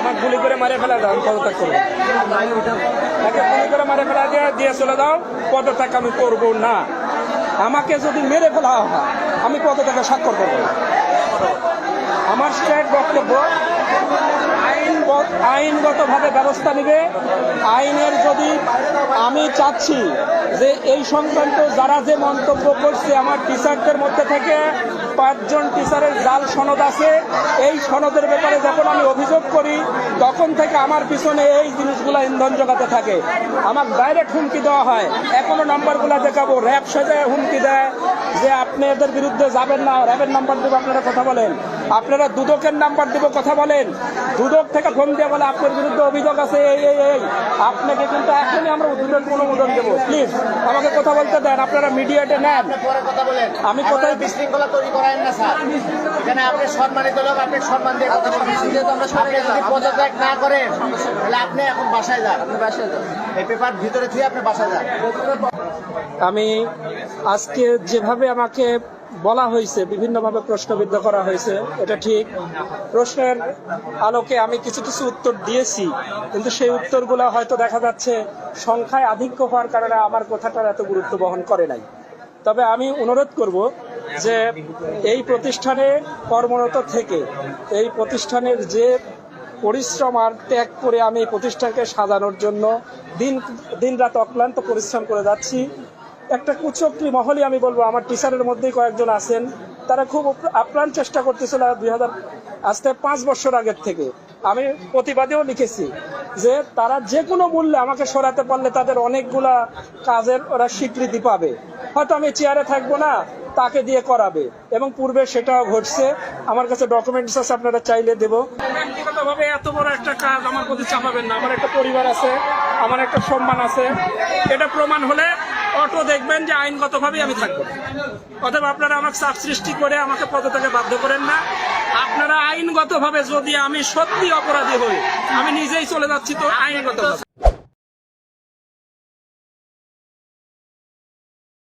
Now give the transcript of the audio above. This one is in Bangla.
আমাকে গুলি করে মারে ফেলা দাও, আমি পদত্যাগ করবো। তাকে গুলি করে মারে ফেলা দিয়ে চলে দাও, পদত্যাগ আমি করবো না। আমাকে যদি মেরে ফেলা হয় আমি পদত্যাগে স্বাক্ষর করবো। আমার স্ট্রেট বক্তব্য, আইনগতভাবে ব্যবস্থা নেবে। আইনের যদি আমি চাচ্ছি যে এই সংক্রান্ত যারা যে মন্তব্য করছে, আমার টিচারদের মধ্যে থেকে 5 জন টিচারের জাল সনদ আছে। এই সনদের ব্যাপারে যখন আমি অভিযোগ করি তখন থেকে আমার পিছনে এই জিনিসগুলো ইন্ধন জোগাতে থাকে। আমাকে ডাইরেক্ট হুমকি দেওয়া হয়, এখনো নাম্বারগুলো দেখাবো, র্যাব সাজায় হুমকি দেয় যে আপনি এদের বিরুদ্ধে যাবেন না, র্যাবের নাম্বার দেবো আপনারা কথা বলেন, আপনারা দুদকের নাম্বার দেব কথা বলেন। দুদক থেকে ফোন দিয়ে বলে আপনার বিরুদ্ধে অভিযোগ আছে এই আপনাকে কিন্তু এখনই আমরা দুদকের অনুমোদন দেবো, প্লিজ আমাকে কথা বলতে দেন, আপনারা মিডিয়াতে নেন। আমি কোথায় বিশৃঙ্খলা তৈরি করেন না স্যার, এখানে আপনি সম্মানিত লোক, আপনি সম্মান দিয়ে কথা বলছেন। আপনি যদি পদত্যাগ না করেন তাহলে আপনি এখন বাসায় যান, এই পেপার ভিতরে থেকে আপনি বাসায় যান। আমি আজকে যেভাবে আমাকে বলা হয়েছে, বিভিন্নভাবে প্রশ্নবিদ্ধ করা হয়েছে, এটা ঠিক। প্রশ্নের আলোকে আমি কিছু কিছু উত্তর দিয়েছি, কিন্তু সেই উত্তরগুলো হয়তো দেখা যাচ্ছে সংখ্যায় আধিক্য হওয়ার কারণে আমার কথাটার এত গুরুত্ব বহন করে নাই। তবে আমি অনুরোধ করব যে এই প্রতিষ্ঠানে কর্মরত থেকে, এই প্রতিষ্ঠানের যে পরিশ্রম আর ত্যাগ করে আমি এই প্রতিষ্ঠানকে সাজানোর জন্য দিন রাত অক্লান্ত পরিশ্রম করে যাচ্ছি, একটা কুচক্রী মহলই আমি বলবো, আমার টিচারের মধ্যেই কয়েকজন আছেন, তারা খুব আপ্রাণ চেষ্টা করতেছিল আজ থেকে 5 বছর আগের থেকে। আমি প্রতিবাদেও লিখেছি যে তারা যে কোনো মূল্যে আমাকে সরাতে পারলে তাদের অনেকগুলা কাজের ওরা স্বীকৃতি পাবে, হয়তো আমি চেয়ারে থাকবো না, তাকে দিয়ে করাবে, এবং পূর্বে সেটাও ঘটছে। আমার কাছে ডকুমেন্টস আছে, আপনারা চাইলে দেব। ব্যক্তিগতভাবে এত বড় একটা কাজ আমার প্রতি চাপাবেন না, আমার একটা পরিবার আছে, আমার একটা সম্মান আছে, এটা প্রমাণ হলে অটো দেখবেন যে আইনগতভাবেই আমি থাকবো। অতএব আপনারা আমাকে চাপ সৃষ্টি করে আমাকে পদত্যাগে বাধ্য করেন না। আপনারা আইনগতভাবে, যদি আমি সত্যি অপরাধী হই, আমি নিজেই চলে যাচ্ছি তো আইনগতভাবে।